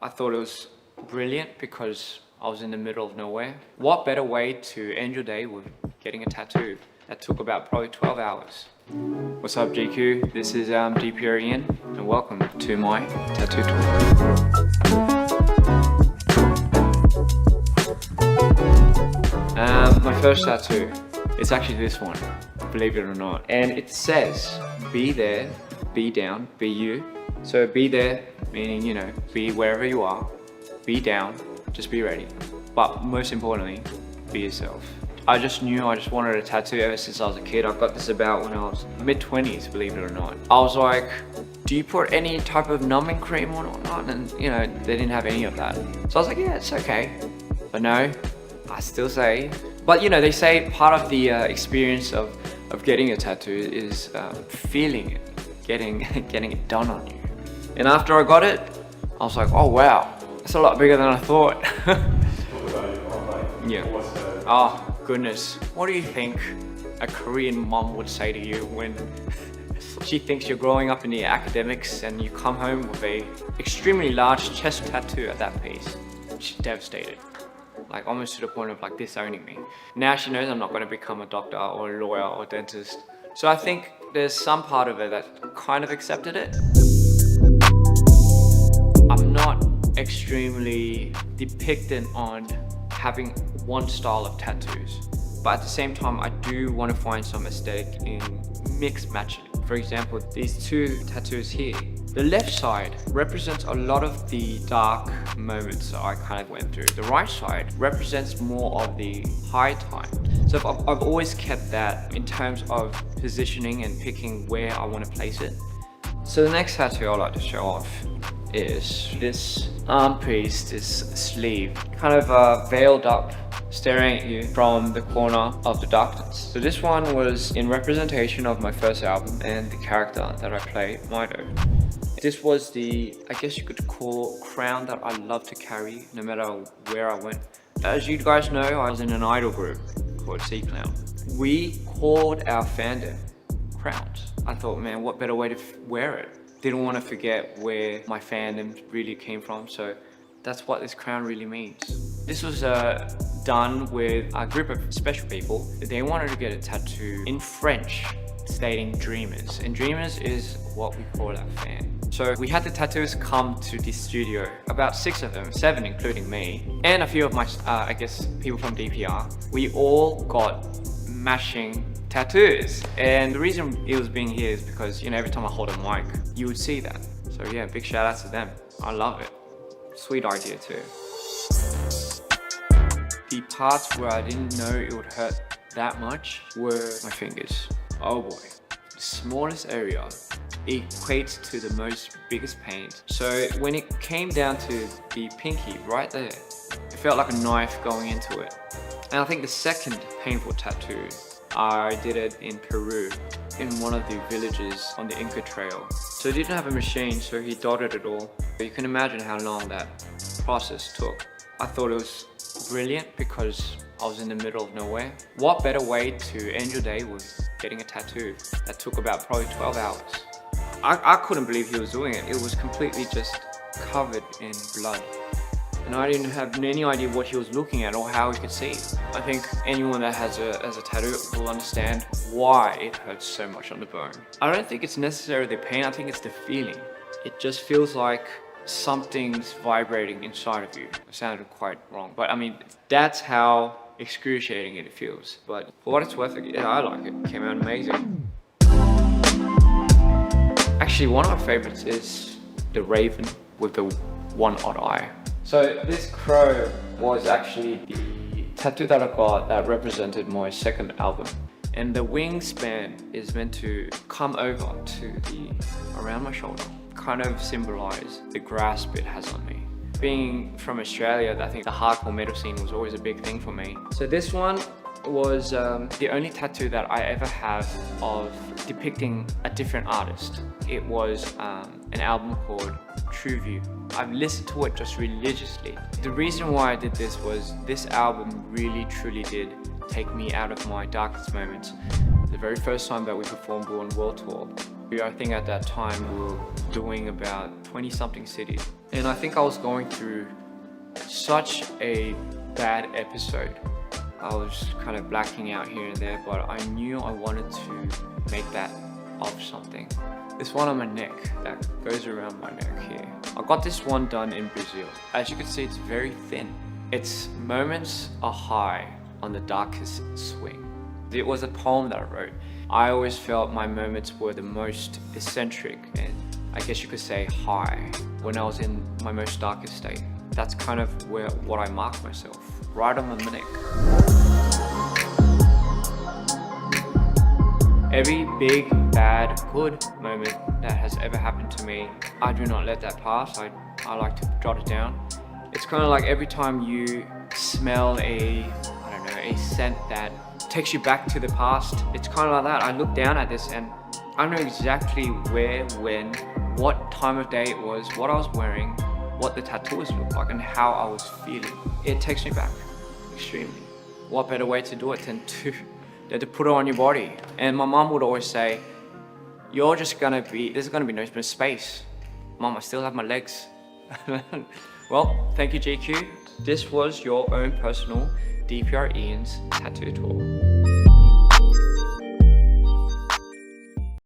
I thought it was brilliant because I was in the middle of nowhere. What better way to end your day with getting a tattoo that took about probably 12 hours. What's up GQ? This is DPR Ian and welcome to my tattoo tour. My first tattoo, it's actually this one, believe it or not. And it says, be there, be down, be you. So be there, meaning, you know, be wherever you are. Be down, just be ready. But most importantly, be yourself. I just knew I just wanted a tattoo ever since I was a kid. I got this about when I was mid-20s, believe it or not. I was like, do you put any type of numbing cream on or not? And you know, they didn't have any of that. So I was like, yeah, it's okay. But no, I still say, but you know, they say part of the experience of getting a tattoo is feeling it, getting it done on you. And after I got it, I was like, oh wow, it's a lot bigger than I thought. Yeah. Oh goodness, what do you think a Korean mom would say to you when she thinks you're growing up in the academics and you come home with a extremely large chest tattoo at that piece? She's devastated, like almost to the point of like disowning me. Now she knows I'm not going to become a doctor or a lawyer or a dentist. So I think there's some part of it that kind of accepted it. I'm not extremely dependent on having one style of tattoos, but at the same time I do want to find some aesthetic in mixed matching. For example, these two tattoos here, the left side represents a lot of the dark moments that I kind of went through. The right side represents more of the high time. So I've always kept that in terms of positioning and picking where I want to place it. So the next tattoo I'd like to show off is this arm piece, this sleeve, kind of veiled up, staring at you from the corner of the darkness. So this one was in representation of my first album and the character that I play, Maito. This was the, I guess you could call, crown that I love to carry no matter where I went. As you guys know, I was in an idol group called C-Clown. We called our fandom crowns. I thought, man, what better way to wear it? Didn't want to forget where my fandom really came from, so that's what this crown really means. This was done with a group of special people. They wanted to get a tattoo in French stating dreamers, and dreamers is what we call our fan. So we had the tattoos come to the studio, about 6 of them, 7 including me, and a few of my, I guess, people from DPR. We all got matching tattoos, and the reason it was being here is because, you know, every time I hold a mic, you would see that. So yeah, big shout out to them. I love it. Sweet idea too. The parts where I didn't know it would hurt that much were my fingers. Oh boy. The smallest area equates to the most biggest pain. So when it came down to the pinky right there, it felt like a knife going into it. And I think the second painful tattoo, I did it in Peru, in one of the villages on the Inca Trail. So he didn't have a machine, so he dotted it all. You can imagine how long that process took. I thought it was brilliant because I was in the middle of nowhere. What better way to end your day with getting a tattoo that took about probably 12 hours. I couldn't believe he was doing it. It was completely just covered in blood. And I didn't have any idea what he was looking at or how he could see. I think anyone that has a tattoo will understand why it hurts so much on the bone. I don't think it's necessarily the pain, I think it's the feeling. It just feels like something's vibrating inside of you. It sounded quite wrong, but I mean, that's how excruciating it feels. But for what it's worth, yeah, I like it. It came out amazing. Actually, one of my favorites is the raven with the one odd eye. So this crow was actually the tattoo that I got that represented my second album. And the wingspan is meant to come over to around my shoulder, kind of symbolize the grasp it has on me. Being from Australia, I think the hardcore metal scene was always a big thing for me. So this one was the only tattoo that I ever have of depicting a different artist. It was an album called True View. I've listened to it just religiously. The reason why I did this was this album really truly did take me out of my darkest moments. The very first time that we performed on World Tour, I think at that time we were doing about 20 something cities. And I think I was going through such a bad episode. I was kind of blacking out here and there, but I knew I wanted to make that of something. This one on my neck that goes around my neck here. I got this one done in Brazil. As you can see, it's very thin. Its moments are high on the darkest swing. It was a poem that I wrote. I always felt my moments were the most eccentric and I guess you could say high when I was in my most darkest state. That's kind of what I mark myself, right on my neck. Every big, bad, good moment that has ever happened to me, I do not let that pass. I like to jot it down. It's kind of like every time you smell a scent that takes you back to the past. It's kind of like that. I look down at this and I know exactly where, when, what time of day it was, what I was wearing, what the tattoos looked like and how I was feeling. It takes me back extremely. What better way to do it than to put it on your body? And my mom would always say, there's gonna be no space. Mom, I still have my legs. Well, thank you GQ. This was your own personal DPR Ian's tattoo tour.